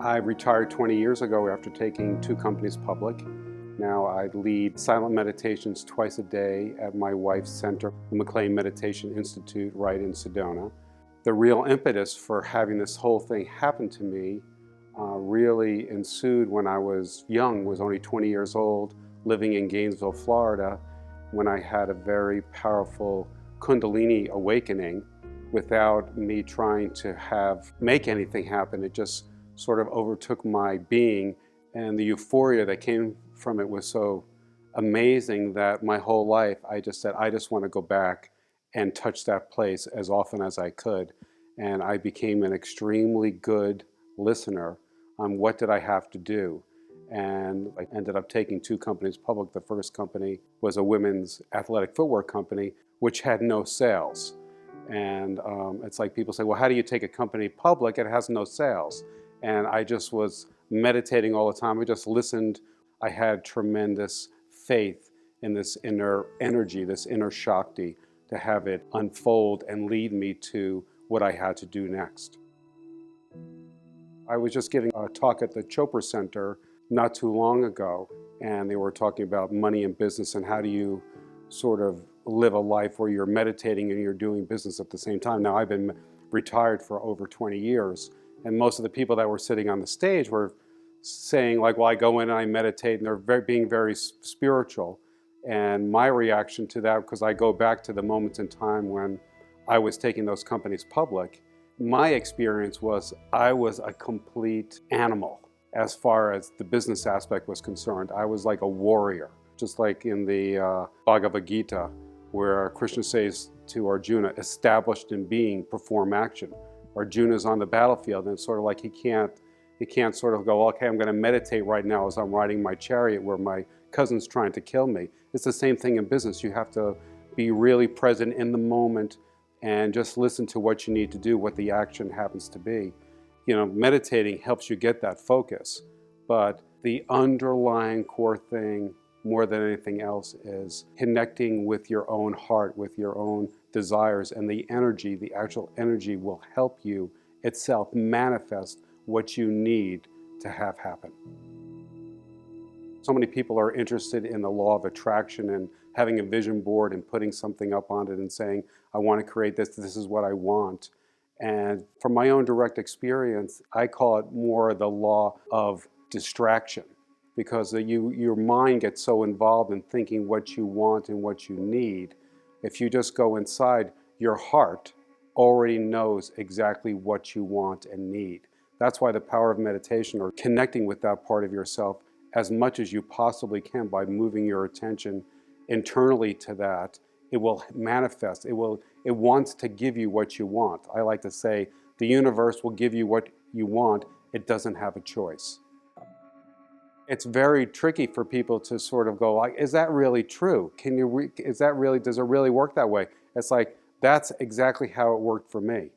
I retired 20 years ago after taking 2 companies public. Now I lead silent meditations twice a day at my wife's center, the McLean Meditation Institute right in Sedona. The real impetus for having this whole thing happen to me really ensued when I was young, was only 20 years old, living in Gainesville, Florida, when I had a very powerful Kundalini awakening without me trying to make anything happen. It just sort of overtook my being, and the euphoria that came from it was so amazing that my whole life I just said, I just want to go back and touch that place as often as I could. And I became an extremely good listener on what did I have to do. And I ended up taking 2 companies public. The first company was a women's athletic footwear company, which had no sales. And it's like people say, well, how do you take a company public? It has no sales. And I just was meditating all the time. I just listened. I had tremendous faith in this inner energy, this inner Shakti, to have it unfold and lead me to what I had to do next. I was just giving a talk at the Chopra Center not too long ago, and they were talking about money and business and how do you sort of live a life where you're meditating and you're doing business at the same time. Now, I've been retired for over 20 years, and most of the people that were sitting on the stage were saying, like, well, I go in and I meditate, and they're being very spiritual. And my reaction to that, because I go back to the moments in time when I was taking those companies public, my experience was I was a complete animal as far as the business aspect was concerned. I was like a warrior, just like in the Bhagavad Gita, where Krishna says to Arjuna, established in being, perform action. Arjuna's on the battlefield, and it's sort of like he can't sort of go, okay, I'm going to meditate right now as I'm riding my chariot where my cousin's trying to kill me. It's the same thing in business. You have to be really present in the moment and just listen to what you need to do, what the action happens to be. You know, meditating helps you get that focus, but the underlying core thing more than anything else is connecting with your own heart, with your own desires, and the energy, the actual energy will help you itself manifest what you need to have happen. So many people are interested in the law of attraction and having a vision board and putting something up on it and saying, I want to create this, this is what I want. And from my own direct experience, I call it more the law of distraction, because your mind gets so involved in thinking what you want and what you need. If you just go inside, your heart already knows exactly what you want and need. That's why the power of meditation, or connecting with that part of yourself as much as you possibly can by moving your attention internally to that, it will manifest. It wants to give you what you want. I like to say the universe will give you what you want. It doesn't have a choice. It's very tricky for people to sort of go like, is that really true? Does it really work that way? It's like, that's exactly how it worked for me.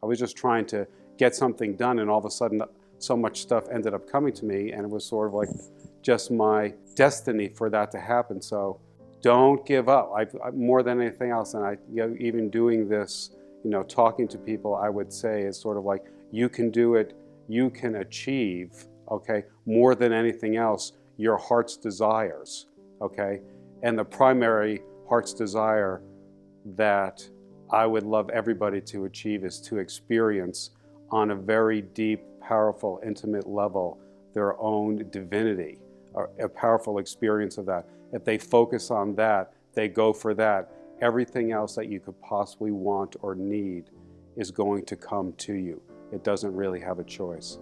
I was just trying to get something done, and all of a sudden so much stuff ended up coming to me, and it was sort of like just my destiny for that to happen. So don't give up. More than anything else, and even doing this, talking to people, I would say is sort of like, you can do it, you can achieve, okay, more than anything else, your heart's desires, okay? And the primary heart's desire that I would love everybody to achieve is to experience on a very deep, powerful, intimate level their own divinity, or a powerful experience of that. If they focus on that, they go for that, everything else that you could possibly want or need is going to come to you. It doesn't really have a choice.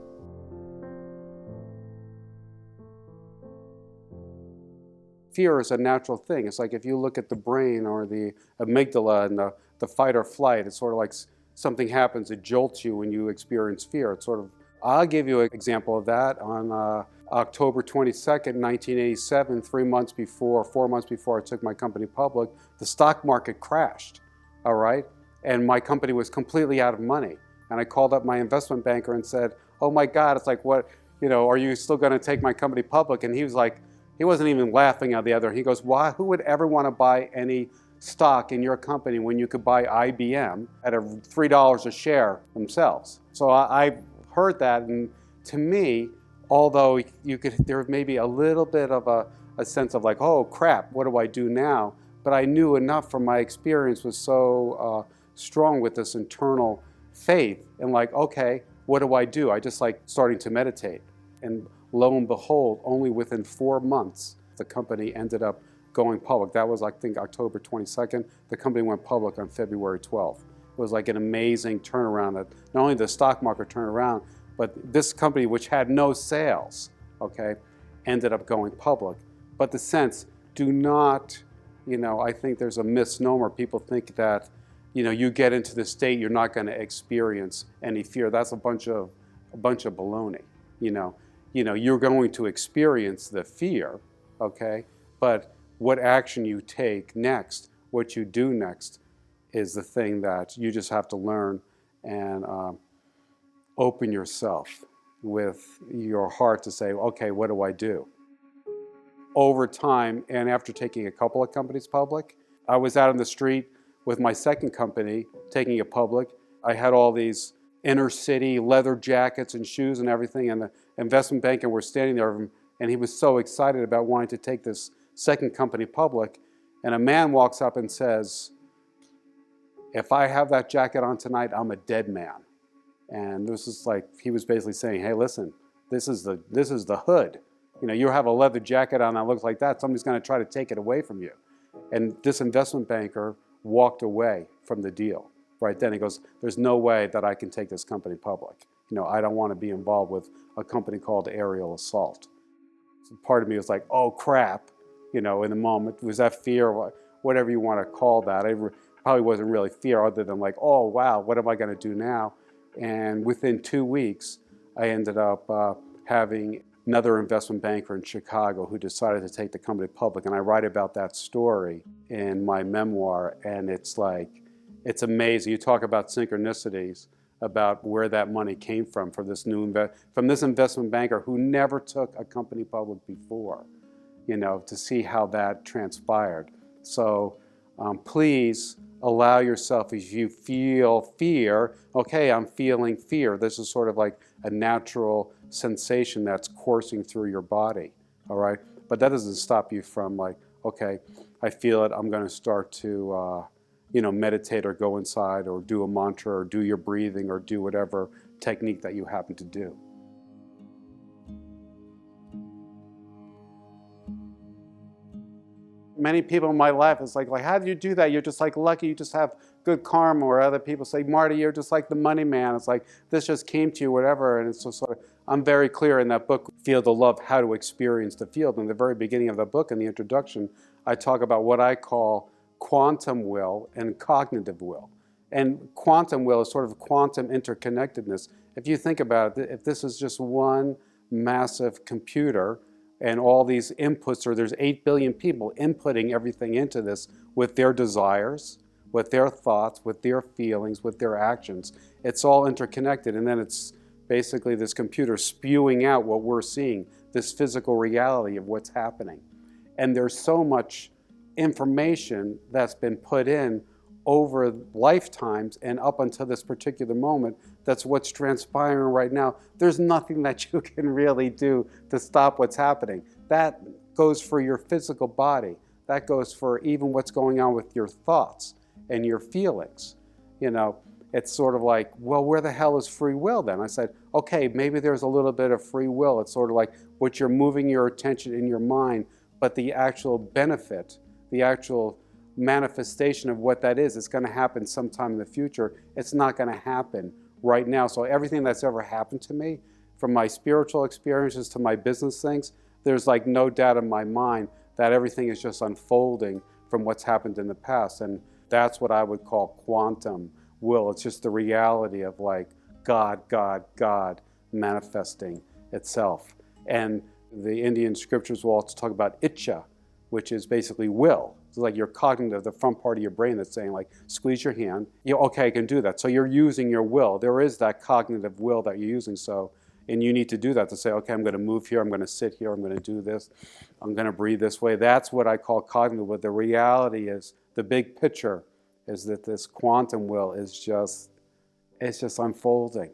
Fear is a natural thing. It's like if you look at the brain or the amygdala and the fight or flight, it's sort of like something happens, it jolts you when you experience fear. It's sort of, I'll give you an example of that. On October 22nd, 1987, 4 months before I took my company public, the stock market crashed, all right? And my company was completely out of money. And I called up my investment banker and said, oh my God, it's like, what, are you still gonna take my company public? And he was like, he wasn't even laughing at the other. He goes, why, who would ever wanna buy any stock in your company when you could buy IBM at $3 a share themselves? So I heard that, and to me, although there may be a little bit of a sense of like, oh crap, what do I do now? But I knew enough from my experience was so strong with this internal faith and like, okay, what do? I just like starting to meditate. And lo and behold, only within 4 months, the company ended up going public. That was, I think, October 22nd. The company went public on February 12th. It was like an amazing turnaround that not only the stock market turned around, but this company, which had no sales, okay, ended up going public. But the sense, do not, I think there's a misnomer. People think that, you get into the state, you're not going to experience any fear. That's a bunch of baloney. You're going to experience the fear, okay? But what action you take next, what you do next, is the thing that you just have to learn and open yourself with your heart to say, okay, what do I do? Over time, and after taking a couple of companies public, I was out on the street with my second company, taking it public. I had all these inner city leather jackets and shoes and everything, and the investment banker was standing there, and he was so excited about wanting to take this second company public. And a man walks up and says, if I have that jacket on tonight, I'm a dead man. And this is like, he was basically saying, hey, listen, this is the hood. You have a leather jacket on that looks like that, somebody's going to try to take it away from you. And this investment banker walked away from the deal. Right then he goes, there's no way that I can take this company public. I don't want to be involved with a company called Aerial Assault. So part of me was like, oh crap, in the moment. Was that fear, or whatever you want to call that? It probably wasn't really fear other than like, oh wow, what am I going to do now? And within 2 weeks, I ended up having another investment banker in Chicago who decided to take the company public. And I write about that story in my memoir, and it's like, it's amazing. You talk about synchronicities, about where that money came from this from this investment banker who never took a company public before, to see how that transpired. So please allow yourself, as you feel fear, okay, I'm feeling fear. This is sort of like a natural sensation that's coursing through your body, all right? But that doesn't stop you from like, okay, I feel it, I'm going to start to meditate or go inside or do a mantra or do your breathing or do whatever technique that you happen to do. Many people in my life, it's like, how do you do that? You're just like lucky, you just have good karma. Or other people say, Marty, you're just like the money man. It's like, this just came to you, whatever. And it's just sort of, I'm very clear in that book, Field of Love, how to experience the field. In the very beginning of the book, in the introduction, I talk about what I call quantum will and cognitive will. And quantum will is sort of quantum interconnectedness. If you think about it, if this is just one massive computer and all these inputs, or there's 8 billion people inputting everything into this with their desires, with their thoughts, with their feelings, with their actions, it's all interconnected. And then it's basically this computer spewing out what we're seeing, this physical reality of what's happening. And there's so much information that's been put in over lifetimes and up until this particular moment. That's what's transpiring right now. There's nothing that you can really do to stop what's happening. That goes for your physical body. That goes for even what's going on with your thoughts and your feelings. It's sort of like, well, where the hell is free will then? I said, okay, maybe there's a little bit of free will. It's sort of like what you're moving your attention in your mind, but the actual benefit, the actual manifestation of what that is, it's going to happen sometime in the future. It's not going to happen right now. So everything that's ever happened to me, from my spiritual experiences to my business things, there's like no doubt in my mind that everything is just unfolding from what's happened in the past. And that's what I would call quantum will. It's just the reality of like God manifesting itself. And the Indian scriptures will also talk about icha, which is basically will. It's like your cognitive, the front part of your brain that's saying like, squeeze your hand. Okay, I can do that. So you're using your will. There is that cognitive will that you're using. So, and you need to do that to say, okay, I'm going to move here. I'm going to sit here. I'm going to do this. I'm going to breathe this way. That's what I call cognitive. But the reality is, the big picture is that this quantum will is just, it's just unfolding.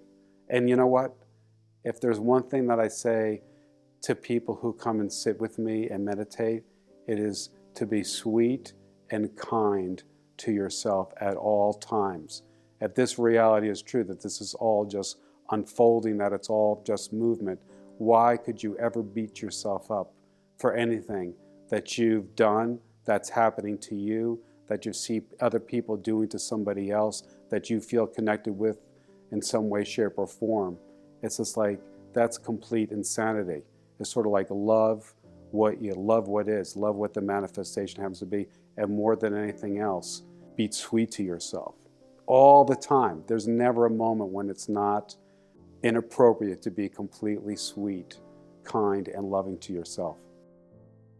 And you know what? If there's one thing that I say to people who come and sit with me and meditate, it is to be sweet and kind to yourself at all times. If this reality is true, that this is all just unfolding, that it's all just movement, why could you ever beat yourself up for anything that you've done, that's happening to you, that you see other people doing to somebody else, that you feel connected with in some way, shape, or form? It's just like, that's complete insanity. It's sort of like love what you love, what is, love what the manifestation happens to be, and more than anything else, be sweet to yourself all the time. There's never a moment when it's not inappropriate to be completely sweet, kind, and loving to yourself.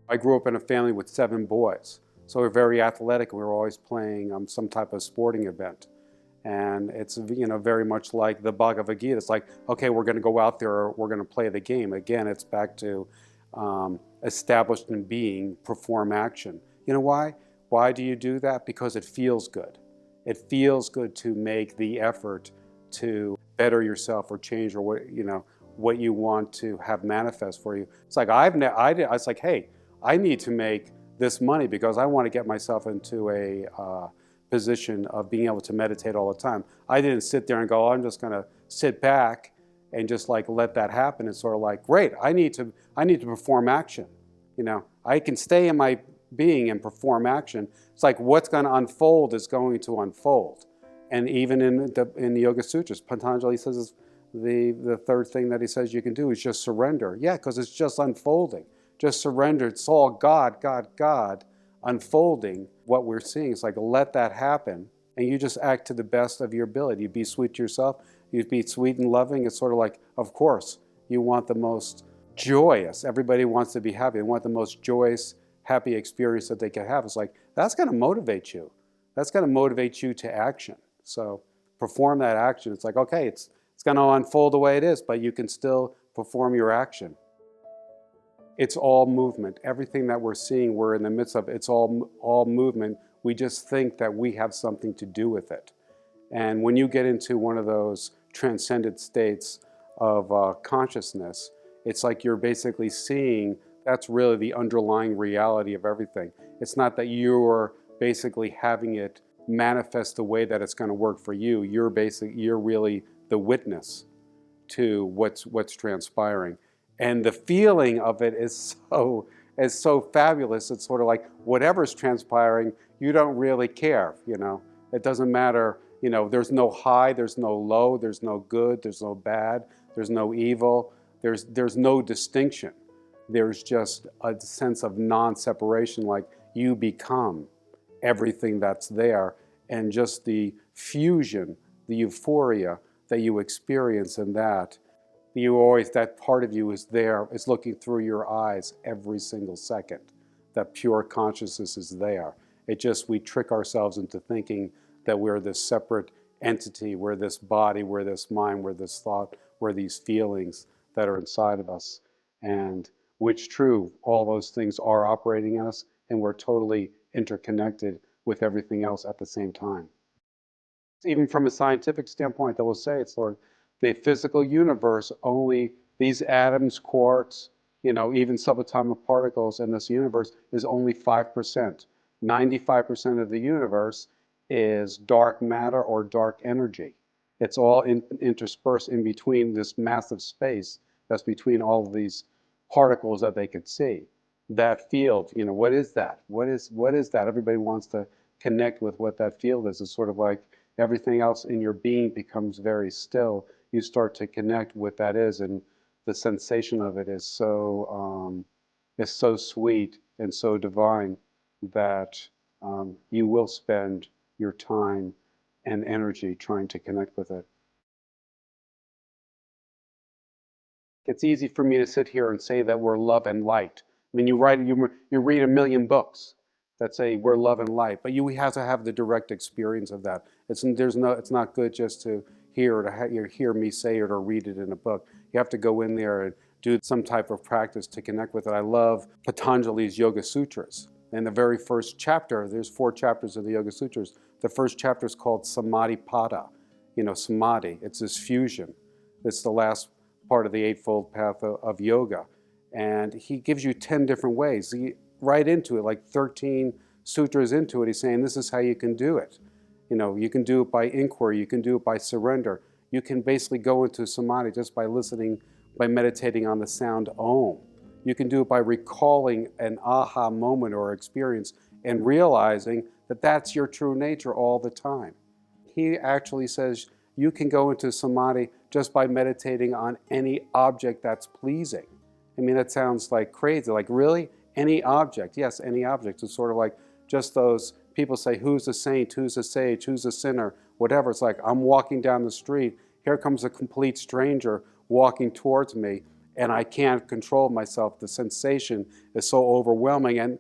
I grew up in a family with 7 boys, so we're very athletic. We were always playing some type of sporting event. And it's, very much like the Bhagavad Gita. It's like, okay, we're going to go out there, we're going to play the game. Again, it's back to established in being, perform action. You know why? Why do you do that? Because it feels good. It feels good to make the effort to better yourself or change, or what you want to have manifest for you. It's like I was like, hey, I need to make this money because I want to get myself into a position of being able to meditate all the time. I didn't sit there and go, I'm just going to sit back and just like let that happen. It's sort of like, great, I need to perform action. I can stay in my being and perform action. It's like what's going to unfold is going to unfold. And even in the Yoga Sutras, Patanjali says the third thing that he says you can do is just surrender. Yeah, because it's just unfolding. Just surrender. It's all God, God, God unfolding what we're seeing. It's like, let that happen. And you just act to the best of your ability. You be sweet to yourself. You be sweet and loving. It's sort of like, of course, you want the most joyous. Everybody wants to be happy. They want the most joyous, happy experience that they can have. It's like, that's going to motivate you. That's going to motivate you to action. So perform that action. It's like, okay, it's going to unfold the way it is, but you can still perform your action. It's all movement. Everything that we're seeing, we're in the midst of. It's all movement. We just think that we have something to do with it. And when you get into one of those transcendent states of consciousness, it's like you're basically seeing that's really the underlying reality of everything. It's not that you're basically having it manifest the way that it's going to work for you. You're really the witness to what's transpiring. And the feeling of it is so fabulous. It's sort of like whatever's transpiring, you don't really care, It doesn't matter, there's no high, there's no low, there's no good, there's no bad, there's no evil, there's no distinction. There's just a sense of non-separation, like you become everything that's there, and just the fusion, the euphoria that you experience in that. That part of you is there, is looking through your eyes every single second. That pure consciousness is there. We trick ourselves into thinking that we're this separate entity, we're this body, we're this mind, we're this thought, we're these feelings that are inside of us. And which true, all those things are operating in us, and we're totally interconnected with everything else at the same time. Even from a scientific standpoint, they will say it's sort of the physical universe, only these atoms, quarks, even subatomic particles in this universe is only 5%. 95% of the universe is dark matter or dark energy. It's all interspersed in between this massive space that's between all of these particles that they could see. That field, what is that? What is that? Everybody wants to connect with what that field is. It's sort of like everything else in your being becomes very still. You start to connect with what that is, and the sensation of it is so sweet and so divine that you will spend your time and energy trying to connect with it. It's easy for me to sit here and say that we're love and light. I mean, you read a million books that say we're love and light, but you have to have the direct experience of that. It's not good just to hear me say it or read it in a book. You have to go in there and do some type of practice to connect with it. I love Patanjali's Yoga Sutras. In the very first chapter, there's 4 chapters of the Yoga Sutras. The first chapter is called Samadhi Pada. Samadhi, it's this fusion. It's the last part of the Eightfold Path of yoga. And he gives you 10 different ways. Right into it, like 13 sutras into it, he's saying this is how you can do it. You can do it by inquiry, you can do it by surrender. You can basically go into samadhi just by listening, by meditating on the sound Om. You can do it by recalling an aha moment or experience and realizing that that's your true nature all the time. He actually says you can go into samadhi just by meditating on any object that's pleasing. I mean, that sounds like crazy. Like, really? Any object? Yes, any object. It's sort of like just those people say, who's a saint, who's a sage, who's a sinner, whatever. It's like I'm walking down the street. Here comes a complete stranger walking towards me, and I can't control myself. The sensation is so overwhelming. And,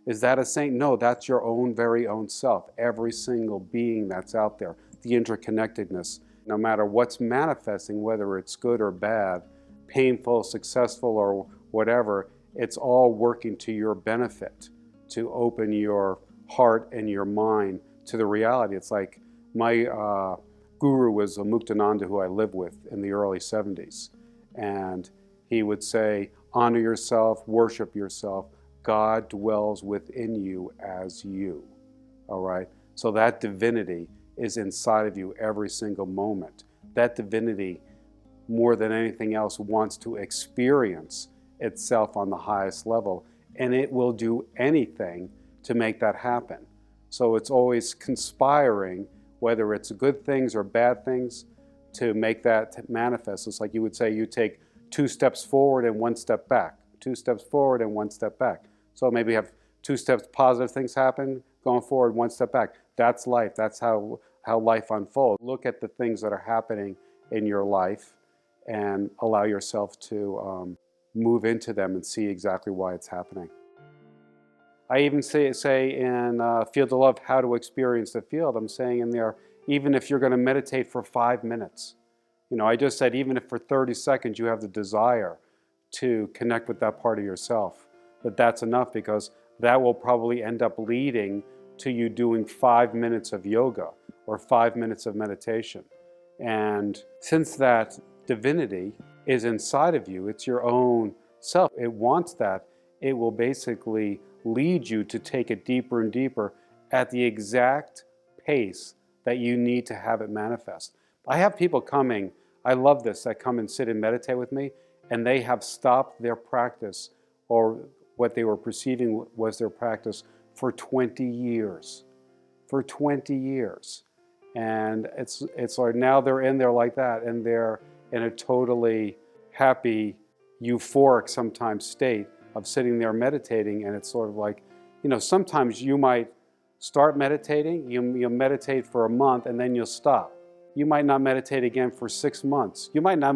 is that a saint? No, that's your own very own self. Every single being that's out there, the interconnectedness, no matter what's manifesting, whether it's good or bad, painful, successful, or whatever, it's all working to your benefit, to open your heart and your mind to the reality. It's like my guru was a Muktananda who I lived with in the early 70s. And he would say, honor yourself, worship yourself. God dwells within you as you. All right? So that divinity is inside of you every single moment. That divinity, more than anything else, wants to experience itself on the highest level, and it will do anything to make that happen. So it's always conspiring, whether it's good things or bad things, to make that manifest. It's like you would say you take 2 steps forward and 1 step back, 2 steps forward and 1 step back. So maybe you have 2 steps positive things happen, going forward, 1 step back. That's life. That's how life unfolds. Look at the things that are happening in your life and allow yourself to move into them and see exactly why it's happening. I even say in Field of Love, how to experience the field. I'm saying in there, even if you're going to meditate for 5 minutes. I just said even if for 30 seconds you have the desire to connect with that part of yourself, that's enough, because that will probably end up leading to you doing 5 minutes of yoga or 5 minutes of meditation. And since that divinity is inside of you, it's your own self, it wants that, it will basically lead you to take it deeper and deeper at the exact pace that you need to have it manifest. I have people coming, I love this, that come and sit and meditate with me, and they have stopped their practice, or what they were perceiving was their practice, for 20 years. For 20 years. And it's like now they're in there like that, and they're in a totally happy, euphoric sometimes state of sitting there meditating. And it's sort of like, sometimes you might start meditating, you'll meditate for a month, and then you'll stop. You might not meditate again for 6 months. You might not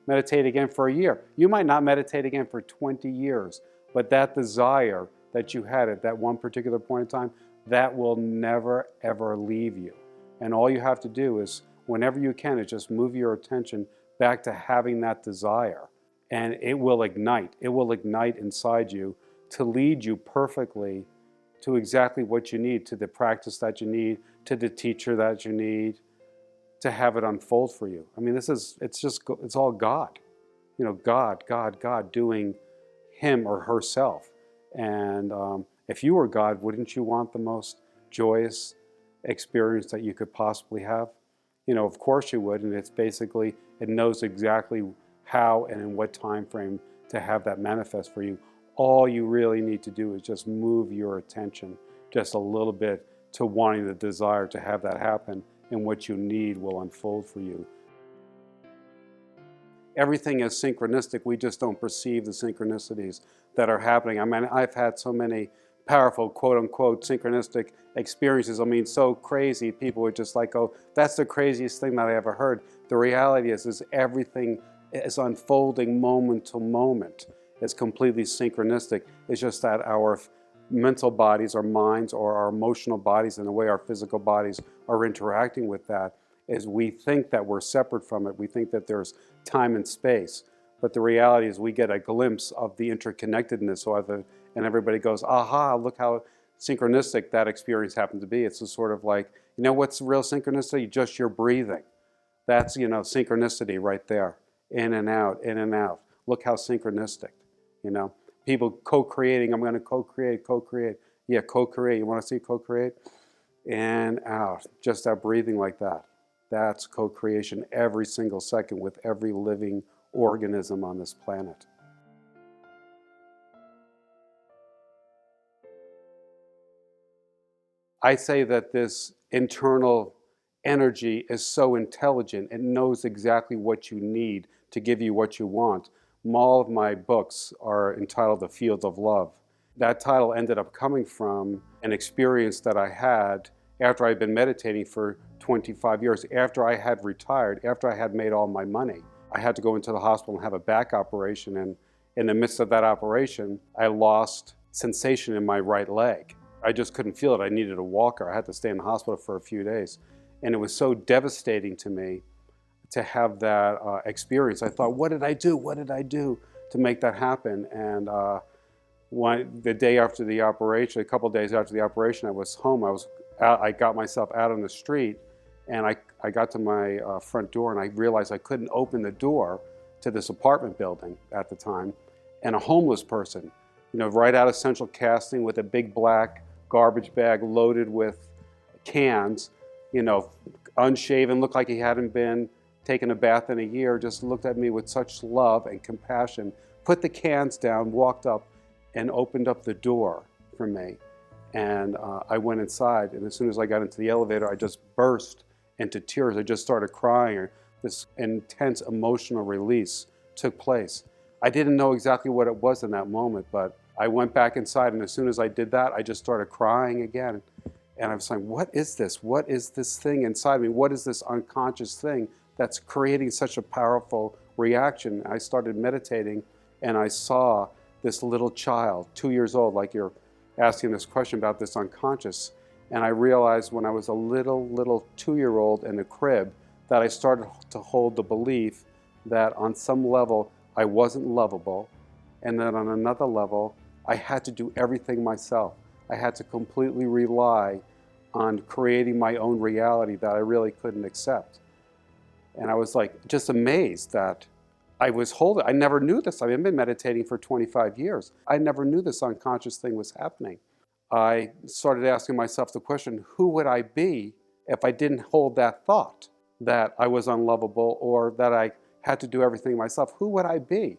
meditate again for a year. You might not meditate again for 20 years. But that desire that you had at that one particular point in time, that will never, ever leave you. And all you have to do is, whenever you can, is just move your attention back to having that desire. And it will ignite. It will ignite inside you to lead you perfectly to exactly what you need, to the practice that you need, to the teacher that you need, to have it unfold for you. I mean, it's all God. God doing him or herself. And if you were God, wouldn't you want the most joyous experience that you could possibly have? Of course you would. And it's basically, it knows exactly how and in what time frame to have that manifest for you. All you really need to do is just move your attention just a little bit to wanting the desire to have that happen, and what you need will unfold for you. Everything is synchronistic. We just don't perceive the synchronicities that are happening. I mean, I've had so many powerful, quote-unquote, synchronistic experiences. I mean, so crazy. People were just like, oh, that's the craziest thing that I ever heard. The reality is everything is unfolding moment to moment. It's completely synchronistic. It's just that our mental bodies, our minds, or our emotional bodies, and the way our physical bodies are interacting with that, is we think that we're separate from it. We think that there's time and space. But the reality is we get a glimpse of the interconnectedness of it, and everybody goes, aha, look how synchronistic that experience happened to be. It's just sort of like, what's real synchronicity? Just your breathing. That's, synchronicity right there. in and out, in and out. Look how synchronistic, you know. People co-creating, I'm going to co-create, co-create. Yeah, co-create. You want to see co-create? And out, just that breathing like that. That's co-creation every single second with every living organism on this planet. I say that this internal energy is so intelligent, it knows exactly what you need to give you what you want. All of my books are entitled The Field of Love. That title ended up coming from an experience that I had after I'd been meditating for 25 years, after I had retired, after I had made all my money. I had to go into the hospital and have a back operation, and in the midst of that operation, I lost sensation in my right leg. I just couldn't feel it. I needed a walker. I had to stay in the hospital for a few days. And it was so devastating to me to have that experience. I thought, what did I do? What did I do to make that happen? And the day after the operation, a couple of days after the operation, I was home. I got myself out on the street, and I got to my front door, and I realized I couldn't open the door to this apartment building at the time. And a homeless person, you know, right out of Central Casting with a big black garbage bag loaded with cans, you know, unshaven, looked like he hadn't been taken a bath in a year, just looked at me with such love and compassion, put the cans down, walked up and opened up the door for me. And I went inside, and as soon as I got into the elevator, I just burst into tears. I just started crying. This intense emotional release took place. I didn't know exactly what it was in that moment, but I went back inside, and as soon as I did that, I just started crying again. And I was saying, what is this? What is this thing inside me? What is this unconscious thing that's creating such a powerful reaction? I started meditating, and I saw this little child, 2 years old, like you're asking this question about this unconscious. And I realized when I was a little 2-year-old in a crib that I started to hold the belief that on some level I wasn't lovable, and that on another level I had to do everything myself. I had to completely rely on creating my own reality that I really couldn't accept. And I was like just amazed that I was holding. I never knew this. I've been meditating for 25 years. I never knew this unconscious thing was happening. I started asking myself the question, who would I be if I didn't hold that thought that I was unlovable or that I had to do everything myself? Who would I be?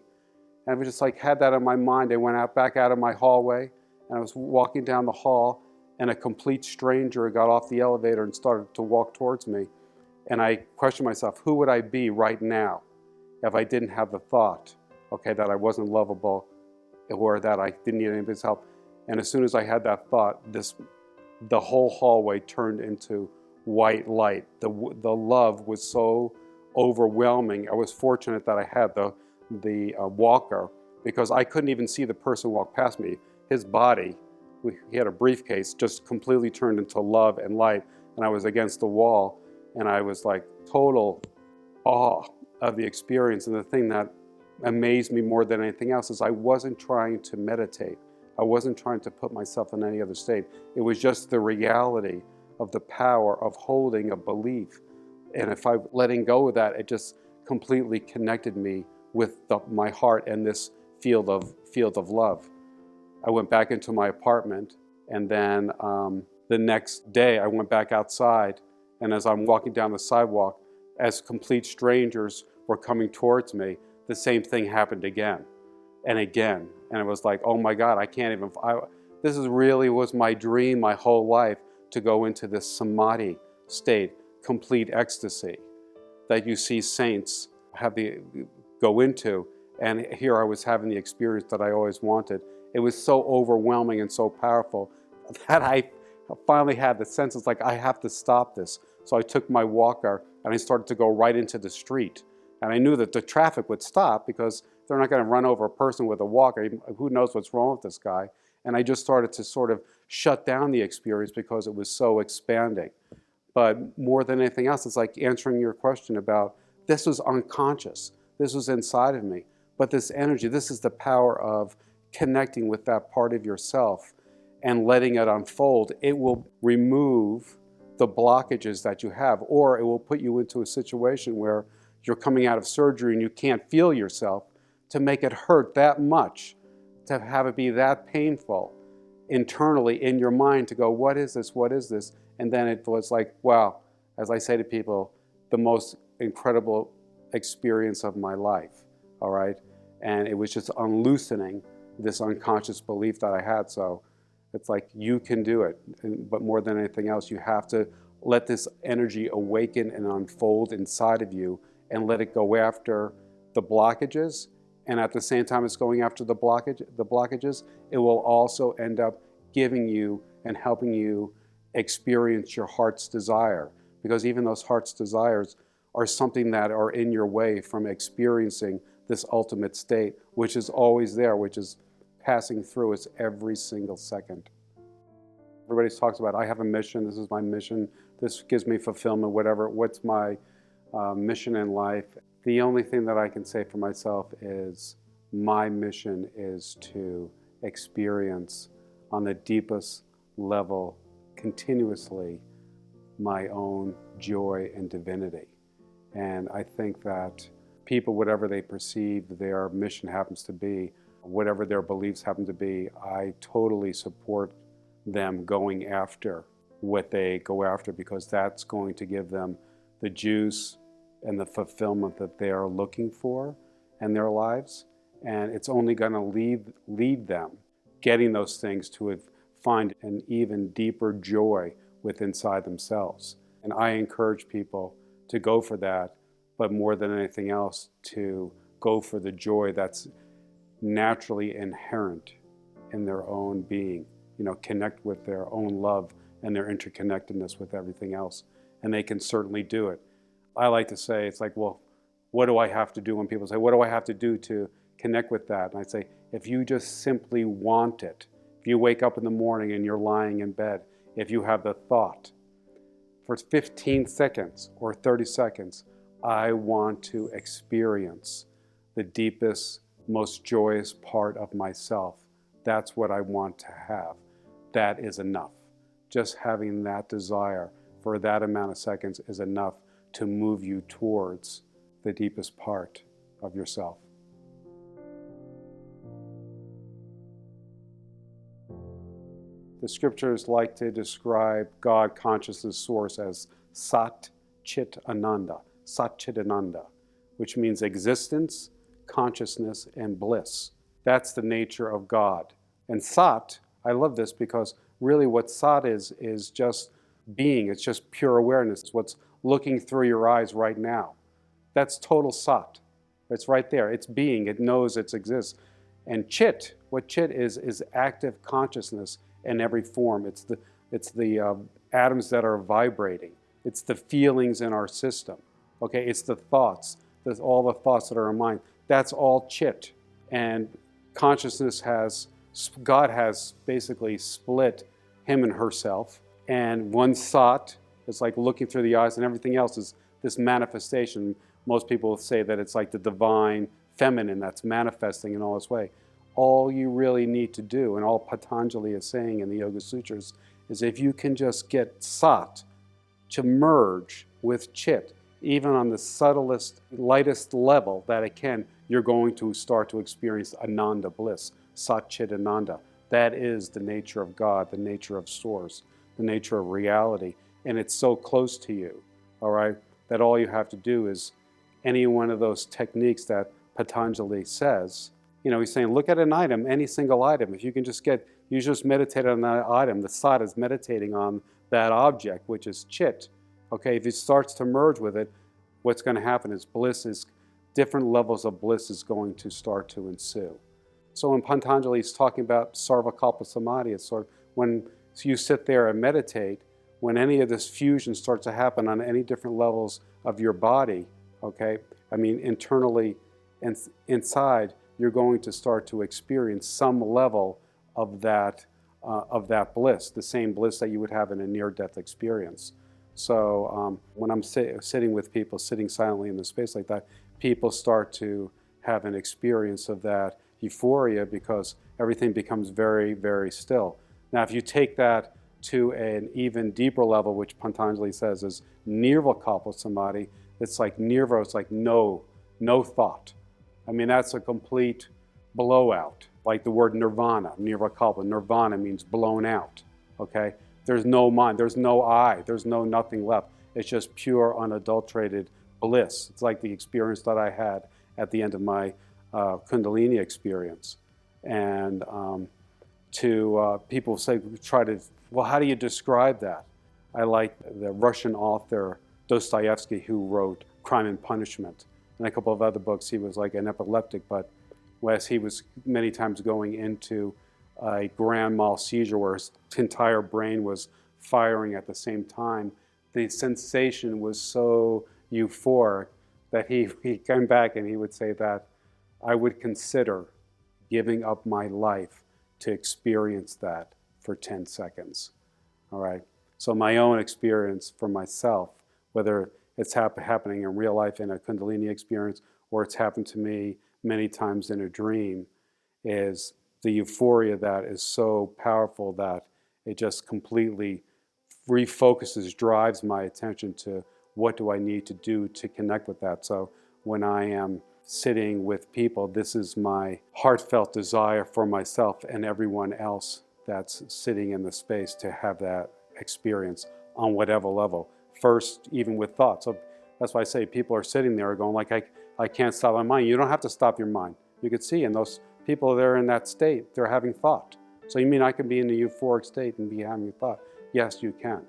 And I was just like, had that in my mind. I went back out of my hallway, and I was walking down the hall, and a complete stranger got off the elevator and started to walk towards me. And I questioned myself, who would I be right now if I didn't have the thought, okay, that I wasn't lovable or that I didn't need anybody's help? And as soon as I had that thought, the whole hallway turned into white light. The love was so overwhelming. I was fortunate that I had the walker, because I couldn't even see the person walk past me. His body, he had a briefcase, just completely turned into love and light, and I was against the wall, and I was like total awe of the experience. And the thing that amazed me more than anything else is I wasn't trying to meditate. I wasn't trying to put myself in any other state. It was just the reality of the power of holding a belief. And if I letting go of that, it just completely connected me with my heart and this field of love. I went back into my apartment, and then the next day I went back outside, and as I'm walking down the sidewalk, as complete strangers were coming towards me, the same thing happened again and again. And it was like, oh my God, I can't even, this really was my dream my whole life, to go into this Samadhi state, complete ecstasy that you see saints go into. And here I was having the experience that I always wanted. It was so overwhelming and so powerful that I finally had the sense, it's like, I have to stop this. So I took my walker and I started to go right into the street. And I knew that the traffic would stop because they're not going to run over a person with a walker. Who knows what's wrong with this guy? And I just started to sort of shut down the experience because it was so expanding. But more than anything else, it's like answering your question about, this was unconscious. This was inside of me. But this energy, this is the power of connecting with that part of yourself and letting it unfold. It will remove the blockages that you have, or it will put you into a situation where you're coming out of surgery and you can't feel yourself, to make it hurt that much, to have it be that painful internally in your mind, to go, what is this, what is this? And then it was like, wow, as I say to people, the most incredible experience of my life, all right? And it was just unloosening this unconscious belief that I had. So it's like, you can do it. But more than anything else, you have to let this energy awaken and unfold inside of you and let it go after the blockages. And at the same time it's going after the blockages, it will also end up giving you and helping you experience your heart's desire. Because even those heart's desires are something that are in your way from experiencing this ultimate state, which is always there, which is passing through us every single second. Everybody talks about, I have a mission, this is my mission, this gives me fulfillment, whatever, what's my mission in life? The only thing that I can say for myself is my mission is to experience on the deepest level continuously my own joy and divinity. And I think that people, whatever they perceive their mission happens to be, whatever their beliefs happen to be, I totally support them going after what they go after, because that's going to give them the juice and the fulfillment that they are looking for in their lives. And it's only going to lead them getting those things to find an even deeper joy within inside themselves. And I encourage people to go for that, but more than anything else, to go for the joy that's naturally inherent in their own being. You know, connect with their own love and their interconnectedness with everything else. And they can certainly do it. I like to say, it's like, well, what do I have to do? When people say, what do I have to do to connect with that? And I say, if you just simply want it, if you wake up in the morning and you're lying in bed, if you have the thought for 15 seconds or 30 seconds, I want to experience the deepest, most joyous part of myself. That's what I want to have. That is enough. Just having that desire for that amount of seconds is enough to move you towards the deepest part of yourself. The scriptures like to describe God consciousness source as Sat Chit Ananda, Sat Chit Ananda, which means existence, consciousness, and bliss. That's the nature of God. And Sat, I love this because really what Sat is just being. It's just pure awareness. It's what's looking through your eyes right now. That's total Sat. It's right there. It's being. It knows it exists. And Chit, what Chit is active consciousness in every form. It's the atoms that are vibrating. It's the feelings in our system. Okay, it's the thoughts. There's all the thoughts that are in mind. That's all Chit. And consciousness God has basically split him and herself. And one Sat is like looking through the eyes, and everything else is this manifestation. Most people say that it's like the divine feminine that's manifesting in all this way. All you really need to do, and all Patanjali is saying in the Yoga Sutras, is if you can just get Sat to merge with Chit, even on the subtlest, lightest level that it can, you're going to start to experience Ananda bliss, Sat Chit Ananda. That is the nature of God, the nature of Source, the nature of reality. And it's so close to you, all right, that all you have to do is any one of those techniques that Patanjali says. You know, he's saying, look at an item, any single item. If you can just you just meditate on that item. The Sat is meditating on that object, which is Chit. Okay, if it starts to merge with it, what's going to happen is different levels of bliss is going to start to ensue. So when Patanjali is talking about Sarvakalpa Samadhi, it's sort of when you sit there and meditate, when any of this fusion starts to happen on any different levels of your body, okay, I mean internally and inside, you're going to start to experience some level of that bliss, the same bliss that you would have in a near-death experience. So when I'm sitting with people, sitting silently in the space like that, people start to have an experience of that euphoria because everything becomes very, very still. Now, if you take that to an even deeper level, which Patanjali says is Nirvikalpa Samadhi, It's like nirvana, it's like no thought. I mean, that's a complete blowout. Like the word nirvana, nirvakalpa, nirvana means blown out, okay? There's no mind, there's no I, there's no nothing left. It's just pure, unadulterated bliss. It's like the experience that I had at the end of my Kundalini experience. And people say, well, how do you describe that? I like the Russian author Dostoevsky, who wrote Crime and Punishment, and a couple of other books. He was like an epileptic, but as he was many times going into a grand mal seizure where his entire brain was firing at the same time, the sensation was so euphoric that he came back and he would say that I would consider giving up my life to experience that for 10 seconds. All right. So my own experience for myself, whether it's happening in real life in a Kundalini experience or it's happened to me many times in a dream, is the euphoria that is so powerful that it just completely refocuses, drives my attention to what do I need to do to connect with that. So when I am sitting with people, this is my heartfelt desire for myself and everyone else that's sitting in the space to have that experience on whatever level. First, even with thoughts. So that's why I say people are sitting there going like, I can't stop my mind. You don't have to stop your mind. You can see in those people that are in that state, they're having thought. So you mean I can be in a euphoric state and be having a thought? Yes, you can.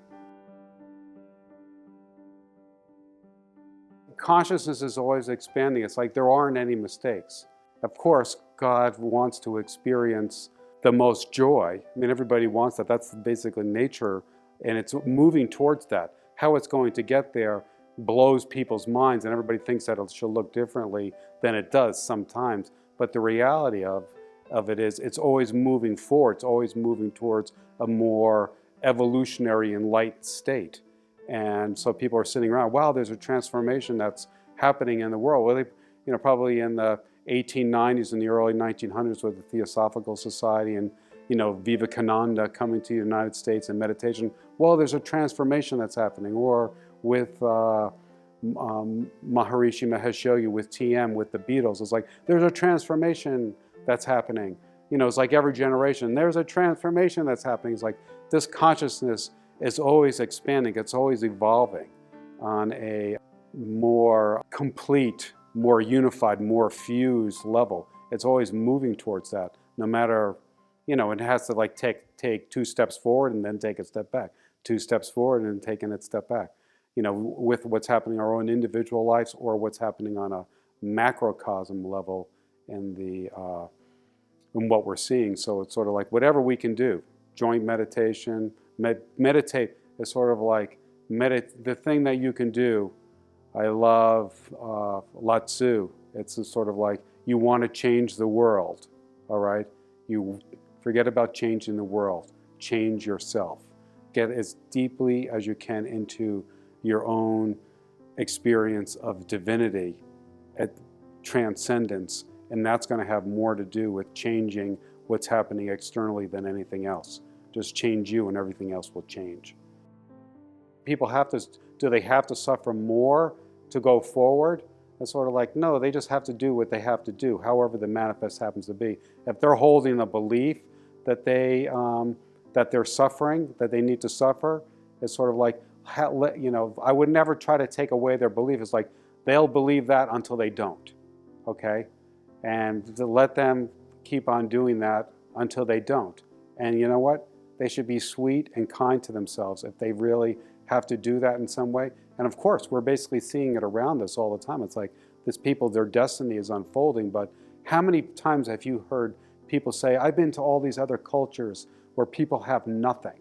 Consciousness is always expanding. It's like there aren't any mistakes. Of course, God wants to experience the most joy. I mean, everybody wants that. That's basically nature, and it's moving towards that. How it's going to get there blows people's minds, and everybody thinks that it should look differently than it does sometimes. But the reality of it is it's always moving forward. It's always moving towards a more evolutionary and light state. And so people are sitting around, wow, there's a transformation that's happening in the world. Well, they, probably in the 1890s and the early 1900s with the Theosophical Society and, Vivekananda coming to the United States and meditation. Well, there's a transformation that's happening. Or with Maharishi Mahesh Yogi, with TM, with the Beatles. It's like, there's a transformation that's happening. It's like every generation, there's a transformation that's happening. It's like this consciousness is always expanding. It's always evolving on a more complete, more unified, more fused level. It's always moving towards that, no matter, it has to like take 2 steps forward and then take a step back, 2 steps forward and then taking a step back, with what's happening in our own individual lives or what's happening on a macrocosm level in what we're seeing. So it's sort of like whatever we can do, joint meditation, meditate is sort of like the thing that you can do. I love Lao Tzu. It's sort of like you want to change the world, all right? You forget about changing the world. Change yourself. Get as deeply as you can into your own experience of divinity, at transcendence, and that's going to have more to do with changing what's happening externally than anything else. Just change you and everything else will change. People do they have to suffer more to go forward? It's sort of like, no, they just have to do what they have to do, however the manifest happens to be. If they're holding the belief that they're suffering, that they need to suffer, it's sort of like, I would never try to take away their belief. It's like, they'll believe that until they don't, okay? And to let them keep on doing that until they don't. And you know what? They should be sweet and kind to themselves if they really have to do that in some way. And of course, we're basically seeing it around us all the time. It's like these people, their destiny is unfolding. But how many times have you heard people say, I've been to all these other cultures where people have nothing?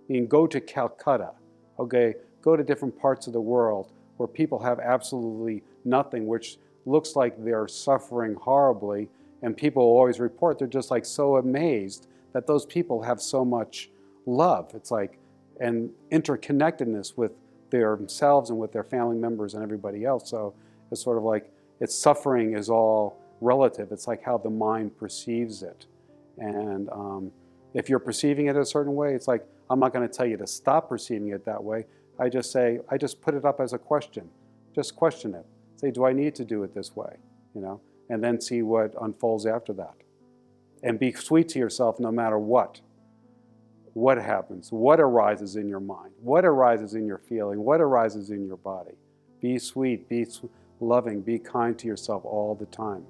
I mean, go to Calcutta, okay? Go to different parts of the world where people have absolutely nothing, which looks like they're suffering horribly. And people always report they're just like so amazed that those people have so much love. It's like an interconnectedness with themselves and with their family members and everybody else. So it's sort of like suffering is all relative. It's like how the mind perceives it. And if you're perceiving it a certain way, it's like, I'm not going to tell you to stop perceiving it that way. I just put it up as a question. Just question it. Say, do I need to do it this way? You know, and then see what unfolds after that. And be sweet to yourself no matter what. What happens? What arises in your mind? What arises in your feeling? What arises in your body? Be sweet, be loving, be kind to yourself all the time.